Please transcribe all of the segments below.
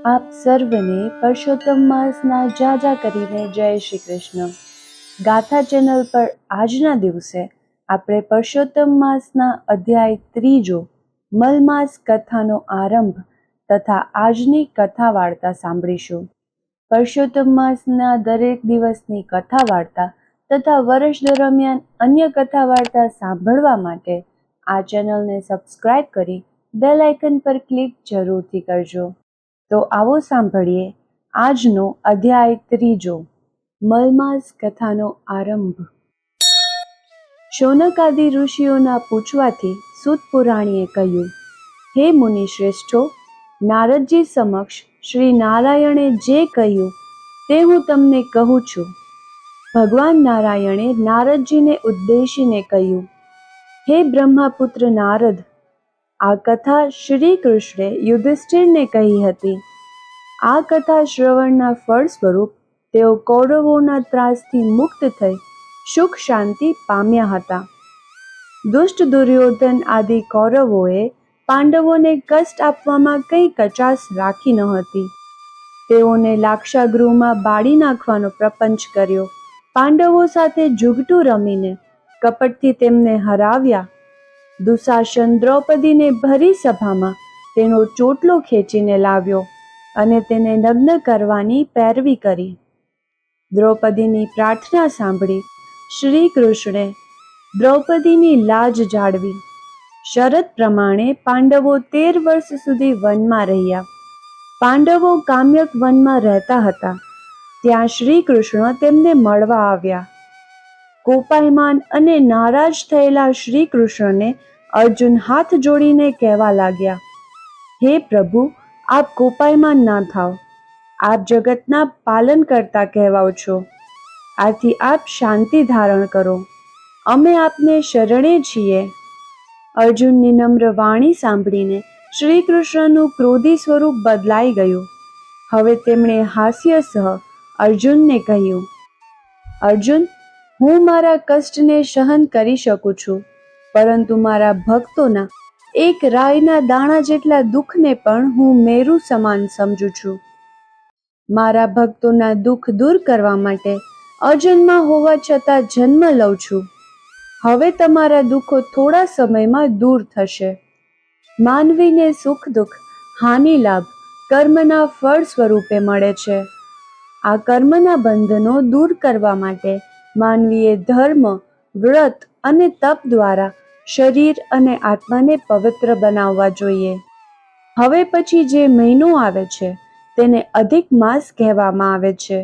આપ સર્વને પરસોત્તમ માસના જાજા કરીને જય શ્રી કૃષ્ણ. ગાથા ચેનલ પર આજના દિવસે આપણે પરસોત્તમ માસના અધ્યાય 3 મલમાસ કથાનો આરંભ તથા આજની કથા વાર્તા સાંભળીશું. પરસોત્તમ માસના દરેક દિવસની કથા વાર્તા તથા વર્ષ દરમિયાન અન્ય કથા વાર્તા સાંભળવા માટે આ ચેનલને સબસ્ક્રાઇબ કરી બેલ આઇકન પર ક્લિક જરૂરથી કરજો. તો આવો સાંભળીએ આજનો અધ્યાય 3 મલમાસ કથાનો આરંભ. શૌનકાદિ ઋષિઓના પૂછવાથી સૂત પુરાણીએ કહ્યું, હે મુનિ શ્રેષ્ઠો, નારદજી સમક્ષ શ્રી નારાયણે જે કહ્યું તે હું તમને કહું છું. ભગવાન નારાયણે નારદજીને ઉદ્દેશીને કહ્યું, હે બ્રહ્માપુત્ર નારદ, આ કથા શ્રી કૃષ્ણે યુધિષ્ઠિરને કહી હતી. આ કથા શ્રવણના ફળ સ્વરૂપ તેઓ કૌરવોના ત્રાસથી મુક્ત થઈ સુખ શાંતિ પામ્યા હતા. દુષ્ટ દુર્યોધન આદિ કૌરવોએ પાંડવોને કષ્ટ આપવામાં કંઈ કચાશ રાખી ન હતી. તેઓને લાક્ષાગૃહમાં બાળી નાખવાનો પ્રપંચ કર્યો. પાંડવો સાથે જુગટું રમીને કપટથી તેમને હરાવ્યા. દુશાસન દ્રૌપદીને ભરી સભામાં તેનો ચોટલો ખેંચીને લાવ્યો અને તેને નગ્ન કરવાની પેરવી કરી. દ્રૌપદીની પ્રાર્થના સાંભળી શ્રી કૃષ્ણે દ્રૌપદીની લાજ જાળવી. શરત પ્રમાણે પાંડવો 13 વર્ષ સુધી વનમાં રહ્યા. પાંડવો કામ્યક વનમાં રહેતા હતા. ત્યાં શ્રી કૃષ્ણ તેમને મળવા આવ્યા. કોપાયમાન અને નારાજ થયેલા શ્રી કૃષ્ણને અર્જુન હાથ જોડીને કહેવા લાગ્યા, હે પ્રભુ, આપ કોપાયમાન ના થાવ. આપ જગતના પાલન કરતા કહેવાઓ છો. આથી આપ શાંતિ ધારણ કરો. અમે આપને શરણે છીએ. અર્જુનની નમ્ર વાણી સાંભળીને શ્રી કૃષ્ણનું ક્રોધી સ્વરૂપ બદલાઈ ગયું. હવે તેમણે હાસ્યસહ અર્જુનને કહ્યું, અર્જુન, હું મારા કષ્ટને સહન કરી શકું છું, પરંતુ મારા ભક્તોના એક રાઈના દાણા જેટલા દુઃખને પણ હું મેરુ સમાન સમજું છું. મારા ભક્તોના દુઃખ દૂર કરવા માટે અજન્મા હોવા છતાં જન્મ લઉં છું. હવે તમારા દુઃખો થોડા સમયમાં દૂર થશે. માનવીને સુખ દુઃખ હાનિ લાભ કર્મના ફળ સ્વરૂપે મળે છે. આ કર્મના બંધનો દૂર કરવા માટે માનવીએ ધર્મ, વ્રત અને તપ દ્વારા શરીર અને આત્માને પવિત્ર બનાવવા જોઈએ. હવે પછી જે મહિનો આવે છે તેને અધિક માસ કહેવામાં આવે છે.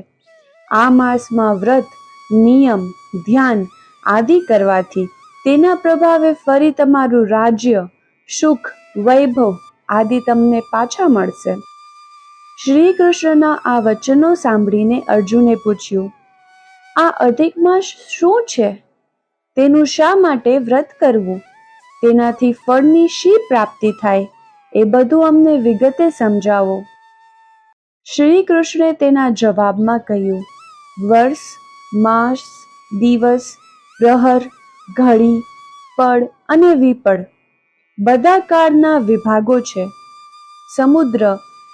આ માસમાં વ્રત, નિયમ, ધ્યાન આદિ કરવાથી તેના પ્રભાવે ફરી તમારું રાજ્ય, સુખ, વૈભવ આદિ તમને પાછા મળશે. શ્રી કૃષ્ણના આ વચનો સાંભળીને અર્જુને પૂછ્યું, આ અધિક માસ શું છે? તેનું શા માટે વ્રત કરવું? તેનાથી ફળની શી પ્રાપ્તિ થાય? એ બધું અમને વિગતે સમજાવો. શ્રી કૃષ્ણે તેના જવાબમાં કહ્યું, વર્ષ, માસ, દિવસ, પ્રહર, ઘડી, પળ અને વિપળ બધા કાળના વિભાગો છે. સમુદ્ર,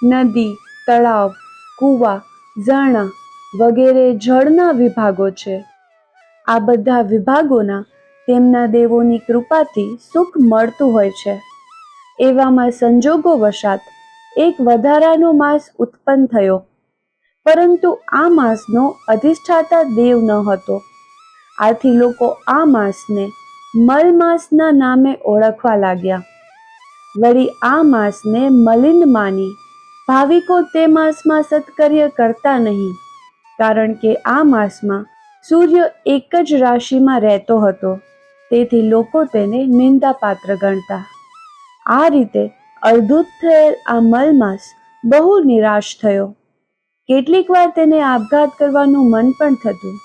નદી, તળાવ, કૂવા, ઝરણા વગેરે જળના વિભાગો છે. આ બધા વિભાગોના તેમના દેવોની કૃપાથી સુખ મળતું હોય છે. એવામાં સંજોગો વશાત એક વધારાનો માસ ઉત્પન્ન થયો, પરંતુ આ માસનો અધિષ્ઠાતા દેવ ન હતો. આથી લોકો આ માસને મલમાસના નામે ઓળખવા લાગ્યા. વળી આ માસને મલિન માની ભાવિકો તે માસમાં સત્કર્ય કરતા નહીં, કારણ કે આ માસમાં સૂર્ય એક જ રાશિમાં રહેતો હતો. તેથી લોકો તેને નિંદાપાત્ર ગણતા. આ રીતે અદ્ભુત થયેલ આ મલમાસ બહુ નિરાશ થયો. કેટલીક વાર તેને આપઘાત કરવાનું મન પણ થતું.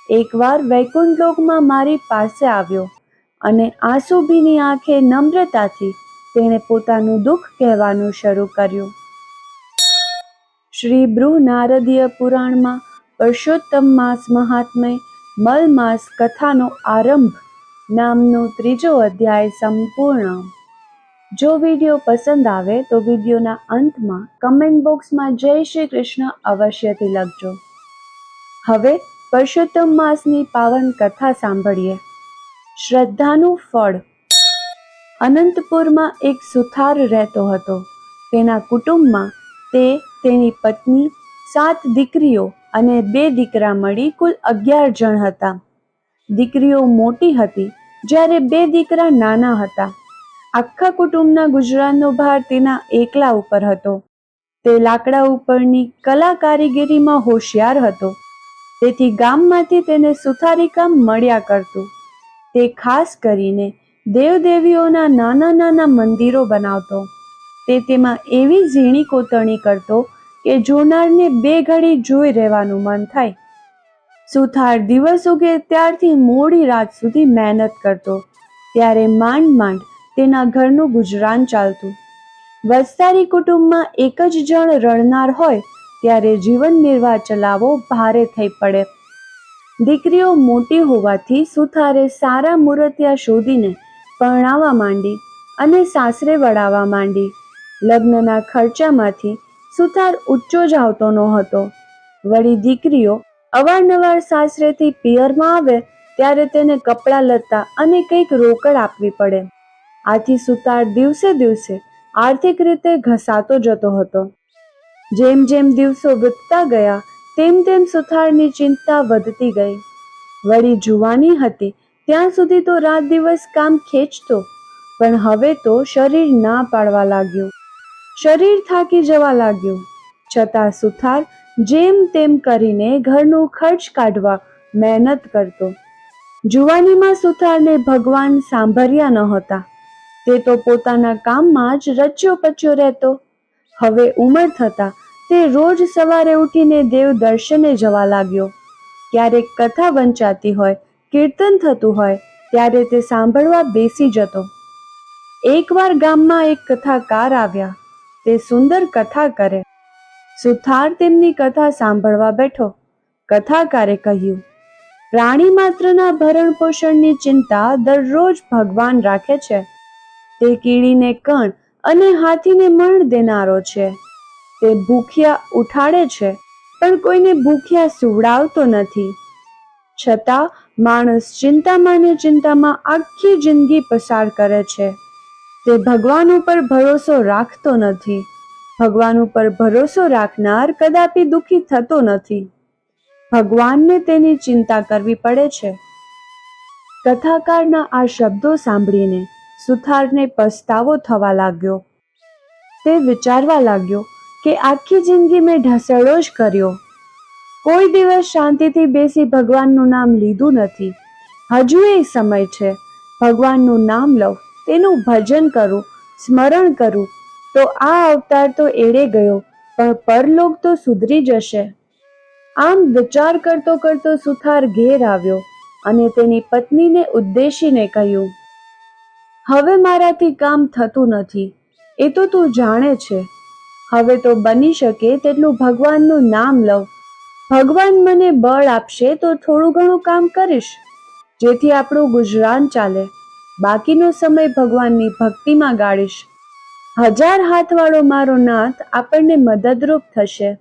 એકવાર વૈકુંઠ લોકમાં મારી પાસે આવ્યો અને આંસુભીની આંખે નમ્રતાથી તેણે પોતાનું દુઃખ કહેવાનું શરૂ કર્યું. શ્રી બૃહ નારદીય પુરાણમાં પરસોત્તમ માસ મહાત્મ્ય મલમાસ કથાનો આરંભ નામનો 3 અધ્યાય સંપૂર્ણ. જો વિડીયો પસંદ આવે તો વિડીયોના અંતમાં કમેન્ટ બોક્સમાં જય શ્રી કૃષ્ણ અવશ્યથી લખજો. હવે પુરુષોત્તમ માસની પાવન કથા સાંભળીએ. શ્રદ્ધાનું ફળ. અનંતપુરમાં એક સુથાર રહેતો હતો. તેના કુટુંબમાં તે, તેની પત્ની, 7 દીકરીઓ અને 2 દીકરા મળી કુલ 11 જણ હતા. દીકરીઓ મોટી હતી જ્યારે 2 દીકરા નાના હતા. આખા કુટુંબના ગુજરાનનો ભાર તેના એકલા ઉપર હતો. તે લાકડા ઉપરની કલા કારીગરીમાં હોશિયાર હતો, તેથી ગામમાંથી તેને સુથારી કામ મળ્યા કરતું. તે ખાસ કરીને દેવદેવીઓના નાના નાના મંદિરો બનાવતો. તે તેમાં એવી ઝીણી કોતરણી કરતો કે જોનારને 2 ઘડી જોઈ રહેવાનું મન થાય. સુથાર દિવસ ઉગે ત્યારથી મોડી રાત સુધી મહેનત કરતો, ત્યારે માંડ માંડ તેના ઘરનું ગુજરાન ચાલતું. વસ્તારી કુટુંબમાં એક જ જણ રણનાર હોય ત્યારે જીવન નિર્વાહ ચલાવવો ભારે થઈ પડે. દીકરીઓ મોટી હોવાથી સુથારે સારા મૂર્તિયા શોધીને પરણાવવા માંડી અને સાસરે વળાવવા માંડી. લગ્નના ખર્ચામાંથી સુથાર ઊંચો જ આવતો નહોતો. વળી દીકરીઓ અવારનવાર સાસરેથી પિયરમાં આવે ત્યારે તેને કપડાં લત્તા અને કંઈક રોકડ આપવી પડે. આથી સુથાર દિવસે દિવસે આર્થિક રીતે ઘસાતો જતો હતો. જેમ જેમ દિવસો વીતતા ગયા તેમ તેમ સુથારની ચિંતા વધતી ગઈ. વળી જુવાની હતી ત્યાં સુધી તો રાત દિવસ કામ ખેંચતો, પણ હવે તો શરીર ના પાડવા લાગ્યું. શરીર થાકી જવા લાગ્યું. છતાં સુથાર જેમ તેમ કરીને ઘરનો ખર્ચ કાઢવા મહેનત કરતો. જુવાનીમાં સુથારને ભગવાન સાંભળ્યા નહોતા. તે તો પોતાના કામમાં જ રચ્યો પચ્યો રહેતો. હવે ઉંમર થતાં તે રોજ સવારે ઉઠીને દેવ દર્શને જવા લાગ્યો. ક્યારેક કથા વંચાતી હોય, કીર્તન થતું હોય ત્યારે તે સાંભળવા બેસી જતો. એકવાર ગામમાં એક કથાકાર આવ્યા. તે સુંદર કથા કરે. સુથાર તેમની કથા સાંભળવા બેઠો. કથાકારે કહ્યું, પ્રાણી માત્રના ભરણ પોષણની ચિંતા દરરોજ ભગવાન રાખે છે. તે કીડીને કણ અને હાથીને મણ દેનારો છે. તે ભૂખ્યા ઉઠાડે છે પણ કોઈને ભૂખ્યા સુવડાવતો નથી. છતાં માણસ ચિંતામાં ને ચિંતામાં આખી જિંદગી પસાર કરે છે. તે ભગવાન ઉપર ભરોસો રાખતો નથી. ભગવાન ઉપર ભરોસો રાખનાર કદાપી દુઃખી થતો નથી. ભગવાનને તેની ચિંતા કરવી પડે છે. કથાકારના આ શબ્દો સાંભળીને સુથારને પસ્તાવો થવા લાગ્યો. તે વિચારવા લાગ્યો કે આખી જિંદગી મેં ઢસડો જ કર્યો. કોઈ દિવસ શાંતિથી બેસી ભગવાનનું નામ લીધું નથી. હજુ એ સમય છે. ભગવાનનું નામ લઉં, તેનું ભજન કરું, સ્મરણ કરું તો આ અવતાર તો એળે ગયો, પણ પરલોક તો સુધરી જશે. આમ વિચાર કરતો કરતો સુથાર ઘેર આવ્યો અને તેની પત્નીને ઉદ્દેશીને કહ્યું, હવે મારાથી કામ થતું નથી, એ તો તું જાણે છે. હવે તો બની શકે તેટલું ભગવાનનું નામ લઉં. ભગવાન મને બળ આપશે તો થોડું ઘણું કામ કરીશ, જેથી આપણું ગુજરાન ચાલે. બાકીનો સમય ભગવાનની ભક્તિમાં ગાળીશ. 1000 હાથવાળો મારો નાથ આપણને મદદરૂપ થશે.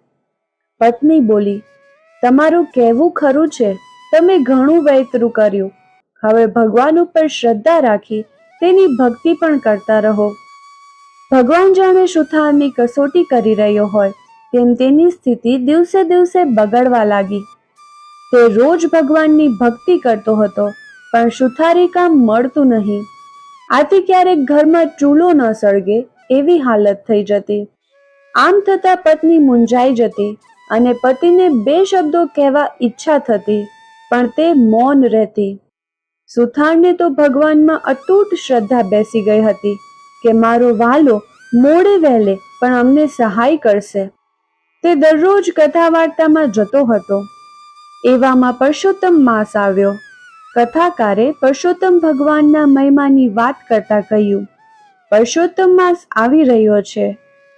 પત્ની બોલી, તમારું કહેવું ખરું છે. તમે ઘણું વૈતરું કર્યું. હવે ભગવાન ઉપર શ્રદ્ધા રાખી તેની ભક્તિ પણ કરતા રહો. ભગવાન જાણે સુથારની કસોટી કરી રહ્યો હોય તેમ તેની સ્થિતિ દિવસે દિવસે બગડવા લાગી. તે રોજ ભગવાનની ભક્તિ કરતો હતો, પણ સુથારી કામ મળતું નહીં. આથી ક્યારેક ઘરમાં ચૂલો ન સળગે એવી હાલત થઈ જતી. આમ થતાં પત્ની મૂંઝાઈ જતી અને પતિને 2 શબ્દો કહેવા ઈચ્છા થતી, પણ તે મૌન રહેતી. સુથારને તો ભગવાનમાં અતૂટ શ્રદ્ધા બેસી ગઈ હતી કે મારો વાલો મોડે વહેલે પણ અમને સહાય કરશે. તે દરરોજ કથા વાર્તામાં જતો હતો. એવામાં પુરુષોત્તમ માસ આવ્યો. કથાકારે પુરુષોત્તમ ભગવાનના મહિમાની વાત કરતા કહ્યું, પુરુષોત્તમ માસ આવી રહ્યો છે.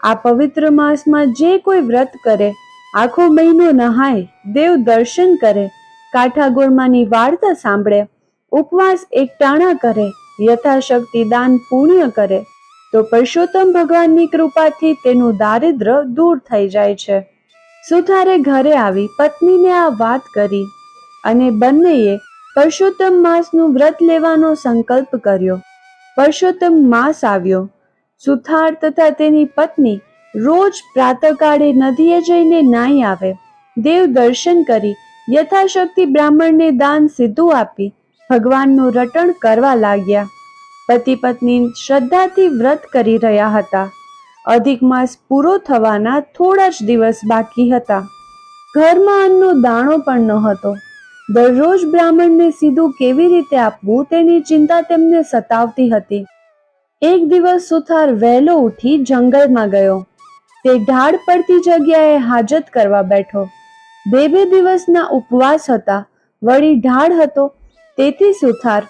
આ પવિત્ર માસમાં જે કોઈ વ્રત કરે, આખો મહિનો નહાય, દેવ દર્શન કરે, કાઠાગોળમાંની વાર્તા સાંભળે, ઉપવાસ એકટાણા કરે, યથાશક્તિ દાન પુણ્ય કરે, તો પરસોત્તમ ભગવાનની કૃપાથી તેનું દારિદ્ર્ય દૂર થઈ જાય છે. સુથારે ઘરે આવી પત્નીને આ વાત કરી અને બંનેએ પરસોત્તમ માસનું વ્રત લેવાનો સંકલ્પ કર્યો. પરસોત્તમ માસ આવ્યો. સુથાર તથા તેની પત્ની રોજ પ્રાતઃકાળે નદીએ જઈને નાહી આવે, દેવ દર્શન કરી યથાશક્તિ બ્રાહ્મણને દાન સીધું આપી ભગવાનનું રટણ કરવા લાગ્યા. પતિ પત્ની શ્રદ્ધાથી વ્રત કરી રહ્યા હતા. અધિક માસ પૂરો થવાના થોડા જ દિવસ બાકી હતા. ઘરમાં અન્નનો દાણો પણ ન હતો. દરરોજ બ્રાહ્મણને સીધું કેવી રીતે આપવું તેની ચિંતા તેમને સતાવતી હતી. એક દિવસ સુથાર વહેલો ઉઠી જંગલમાં ગયો. તે ઢાળ પડતી જગ્યાએ હાજત કરવા બેઠો. બે દિવસના ઉપવાસ હતા, વળી ઢાળ હતો, તેથી સુથાર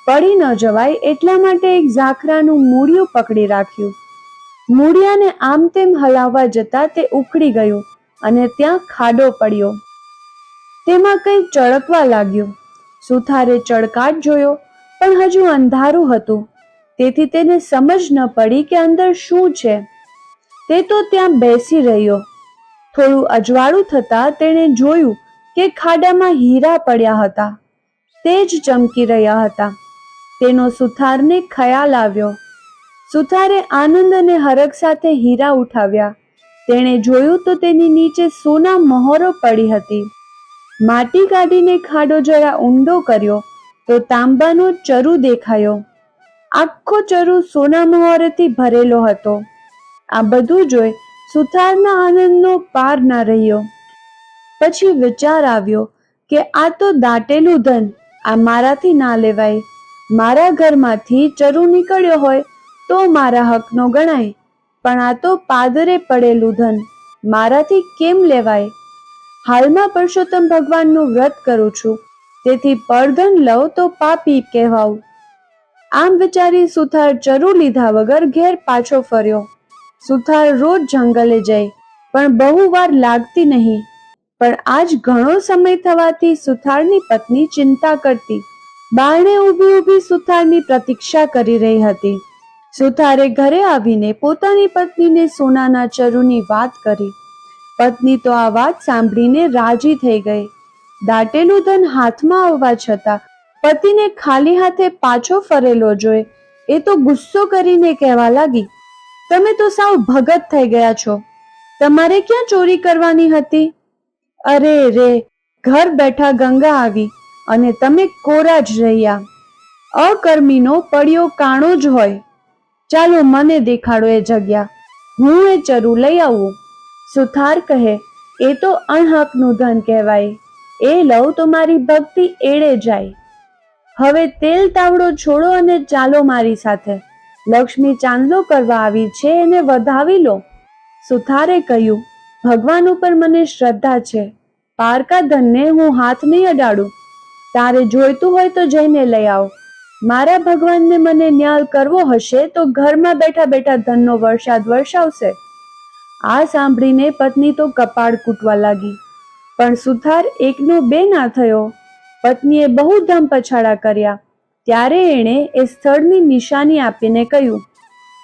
પડી ન જવાય એટલા માટે એક ઝાખરાનું મૂળિયું પકડી રાખ્યું. મૂળિયાને આમ તેમ હલાવવા જતા તે ઉખડી ગયું અને ત્યાં ખાડો પડ્યો. તેમાં કંઈ ચળકવા લાગ્યું. સુથારે ચળકાટ જોયો, પણ હજુ અંધારું હતું, તેથી તેને સમજ ન પડી કે અંદર શું છે. તે તો ત્યાં બેસી રહ્યો. થોડું અજવાળું થતાં તેણે જોયું કે ખાડામાં હીરા પડ્યા હતા. તે જ ચમકી રહ્યા હતા. તેનો સુથારને ખ્યાલ આવ્યો. સુથારે આનંદ અને હરખ સાથે હીરા ઉઠાવ્યા. તેણે જોયું તો તેની નીચે સોના મહોરો પડી હતી. માટી કાઢીને ખાડો જરા ઊંડો કર્યો તો તાંબાનો ચરુ દેખાયો. આખો ચરુ સોના મહોરેથી ભરેલો હતો. આ બધું જોઈ સુથારના આનંદનો પાર ના રહ્યો. પછી વિચાર આવ્યો કે આ તો દાટેલું ધન, આ મારાથી ના લેવાય. મારા ઘરમાંથી ચરુ નીકળ્યો હોય તો મારા હકનો ગણાય, પણ આ તો પાદરે પડેલું ધન, મારાથી કેમ લેવાય? હાલમાં પરસોત્તમ ભગવાનનું વ્રત કરું છું, તેથી પરધન લઉં તો પાપી કહેવાઉં. આમ વિચારી સુથાર ચરુ લીધા વગર ઘેર પાછો ફર્યો. સુથાર રોજ જંગલે જાય, પણ બહુ વાર લાગતી નહીં. પણ આજ ઘણો સમય થવાથી સુથારની પત્ની ચિંતા કરતી બારણે ઊભી ઊભી સુથારની પ્રતીક્ષા કરી રહી હતી. સુથારે ઘરે આવીને પોતાની પત્નીને સોનાના ચરુની વાત કરી. પત્ની તો આ વાત સાંભળીને રાજી થઈ ગઈ. દાટેલું ધન હાથમાં આવવા છતાં પતિને ખાલી હાથે પાછો ફરેલો જોઈ એ તો ગુસ્સો કરીને કહેવા લાગી, તમે તો સાવ ભગત થઈ ગયા છો. તમારે ક્યાં ચોરી કરવાની હતી? અરે રે, ઘર બેઠા ગંગા આવી અને તમે કોરા જ રહ્યા. અકર્મીનો પડ્યો કાણો જ હોય. ચાલો મને દેખાડો એ જગ્યા, હું એ ચરુ લઈ આવું. સુથાર કહે, એ તો અણહકનું ધન કહેવાય, એ લઉં તો મારી ભક્તિ એળે જાય. હવે તેલ તાવડો છોડો અને ચાલો મારી સાથે. લક્ષ્મી ચાંદલો કરવા આવી છે, એને વધાવી લો. સુથારે કહ્યું, ભગવાન ઉપર મને શ્રદ્ધા છે, પારકા ધનને હું હાથ નહીં અડાડું. તારે જોઈતું હોય તો જઈને લઈ આવ. મારા ભગવાનને મને ન્યાય કરવો હશે તો ઘરમાં બેઠા બેઠા ધનનો વરસાદ વરસાવશે. આ સાંભળીને પત્ની તો કપાળ કૂટવા લાગી. પણ સુથાર એકનો બે ના થયો. પત્નીએ બહુ ધમ પછાડા કર્યા. ત્યારે એણે એ સ્થળની નિશાની આપીને કહ્યું,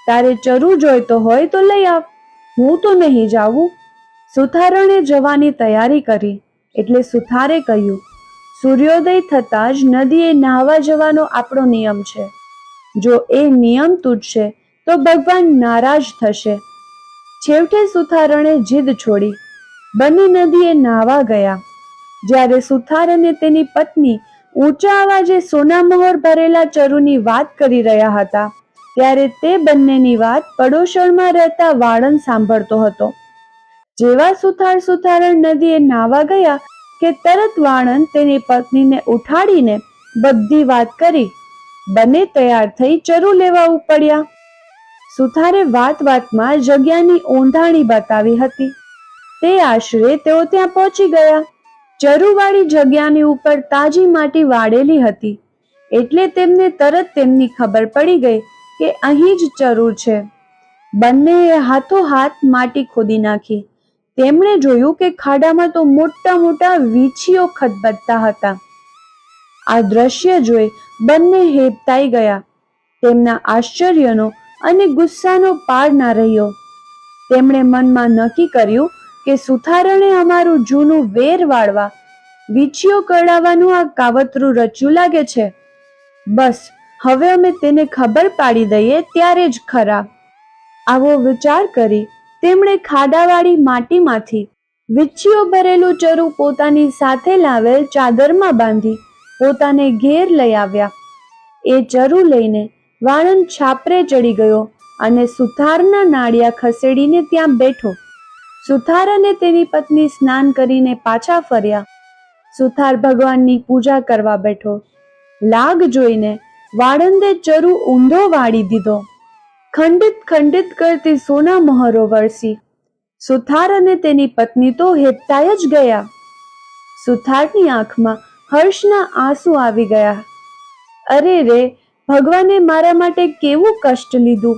તારે ચરુ જોઈતો હોય તો લઈ આવ, હું તો નહીં જાઉં. સુથારણે જવાની તૈયારી કરી એટલે સુથારે કહ્યું, સૂર્યોદય થતાં જ નદીએ નાહવા જવાનો આપણો નિયમ છે. જો એ નિયમ તૂટશે તો ભગવાન નારાજ થશે. છેવટે સુથારણે જીદ છોડી બંને નદીએ નાહવા ગયા. જ્યારે સુથાર અને તેની પત્ની ઊંચા અવાજે સોનામહોર ભરેલા ચરુની વાત કરી રહ્યા હતા, ત્યારે તે બંનેની વાત પડોશણમાં રહેતા વાળંદ સાંભળતો હતો. જેવા સુથારણ નદીએ નાહવા ગયા કે તરત વાળંદ તેની પત્નીને ઉઠાડીને બધી વાત કરી. બંને તૈયાર થઈ ચરુ લેવા ઉપડ્યા. સુથારે વાતમાં જગ્યાની ઓંધાણી બતાવી હતી. તે આશરે તેઓ ત્યાં પહોંચી ગયા. ચરુવાળી જગ્યાની ઉપર તાજી માટી વાળેલી હતી, એટલે તેમને તરત તેમની ખબર પડી ગઈ કે અહીં જ ચરુ છે. બંનેએ હાથોહાથ માટી ખોદી નાખી. તેમણે જોયું કે ખાડામાં તો મોટા મોટા વીંછીઓ ખદબદતા હતા. આ દ્રશ્ય જોઈ બંને હેબતાઈ ગયા. તેમના આશ્ચર્યનો અને ગુસ્સાનો પાર ના રહ્યો. તેમણે મનમાં નક્કી કર્યું કે સુથારણે અમારું જૂનું વેર વાળવા, વીંછીઓ કરડાવવાનું આ કાવતરું રચ્યું લાગે છે. બસ હવે અમે તેને ખબર પાડી દઈએ ત્યારે જ ખરા. આવો વિચાર કરી તેમણે ખાડાવાળી માટીમાંથી વીંછીઓ ભરેલું ચરુ પોતાની સાથે લાવેલ ચાદરમાં બાંધી પોતાને ઘેર લઈ આવ્યા. એ ચરુ લઈને વાણંદ છાપરે ચડી ગયો અને સુથારના નાળિયા ખસેડીને ત્યાં બેઠો. સુથાર અને તેની પત્ની સ્નાન કરીને પાછા ફર્યા. સુથાર ભગવાનની પૂજા કરવા બેઠો. લાગ જોઈને વાળંદે ચરુ ઊંધો વાળી દીધો. ખંડિત ખંડિત કરતી સોના મહોરો વરસી. સુથાર અને તેની પત્ની તો હેબતાય જ ગયા. સુથારની આંખમાં હર્ષના આંસુ આવી ગયા. અરે રે, ભગવાને મારા માટે કેવું કષ્ટ લીધું.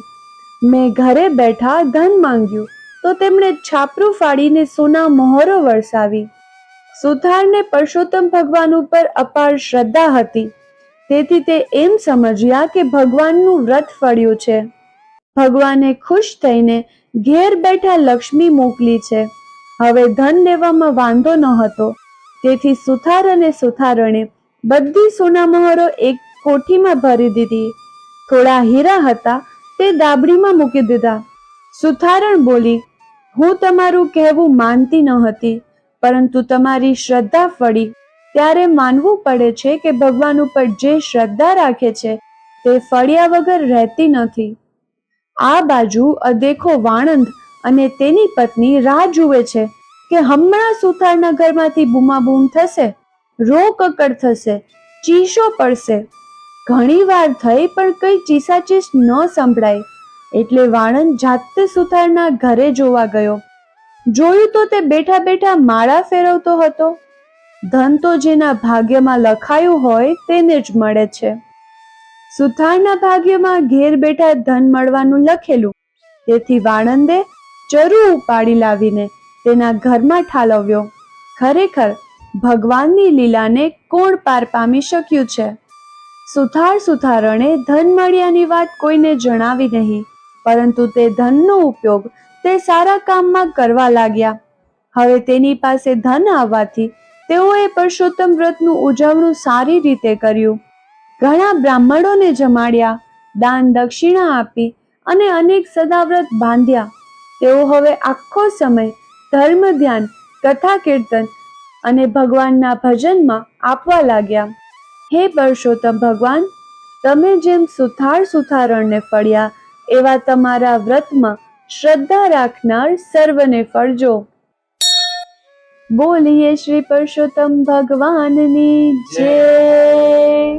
મેં ઘરે બેઠા ધન માંગ્યું તો તેમણે છાપરું ફાડીને સોના મહોરો વરસાવી. સુથારને પરસોત્તમ ભગવાન ઉપર અપાર શ્રદ્ધા હતી, તેથી તે એમ સમજ્યા કે ભગવાનનું વ્રત ફળ્યું છે. ભગવાને ખુશ થઈને ઘેર બેઠા લક્ષ્મી મોકલી છે. હવે ધન લેવામાં વાંધો ન હતો, તેથી સુથાર અને સુથારણે બધી સોના મહોરો એક કોઠીમાં ભરી દીધી. થોડા હીરા હતા તે દાબડીમાં મૂકી દીધા. સુથારણ બોલી, હું તમારું કહેવું માનતી ન હતી, પરંતુ તમારી શ્રદ્ધા ફળી ત્યારે માનવું પડે છે કે ભગવાન ઉપર જે શ્રદ્ધા રાખે છે તે ફળ્યા વગર રહેતી નથી. આ બાજુ અદેખો વાણંદ અને તેની પત્ની રાહ જુએ છે કે હમણાં સુથારના ઘરમાંથી બૂમાબૂમ થશે, રોકકડ થશે, ચીસો પડશે. ઘણી વાર થઈ પણ કઈ ચીસાચીસ ન સંભળાય, એટલે વાણંદ જાતે સુથારના ઘરે જોવા ગયો. જોયું તો તે બેઠા બેઠા માળા ફેરવતો હતો. ધન તો જેના ભાગ્યમાં લખાયું હોય તેને જ મળે છે. સુથારના ભાગ્યમાં ઘેર બેઠા ધન મળવાનું લખેલું, તેથી વાણંદે ચરુ ઉપાડી લાવીને તેના ઘરમાં ઠાલવ્યો. ખરેખર ભગવાનની લીલાને કોણ પાર પામી શક્યું છે. સુથારણે ધન મળ્યાની વાત કોઈને જણાવી નહીં, પરંતુ તે ધનનો ઉપયોગ તે સારા કામમાં કરવા લાગ્યા. હવે તેની પાસે ધન આવવાથી તેઓએ પરસોત્તમ વ્રતનું ઉજવણું સારી રીતે કર્યું. ઘણા બ્રાહ્મણોને જમાડ્યા, દાન દક્ષિણા આપી અને અનેક સદાવ્રત બાંધ્યા. તેઓ હવે આખો સમય ધર્મ ધ્યાન, કથા કીર્તન અને ભગવાનના ભજનમાં આપવા લાગ્યા. હે પરસોત્તમ ભગવાન, તમે જેમ સુથારણને ફળ્યા એવા તમારા વ્રતમાં શ્રદ્ધા રાખનાર સર્વને ફળજો. બોલીએ શ્રી પરસોત્તમ ભગવાનની જય.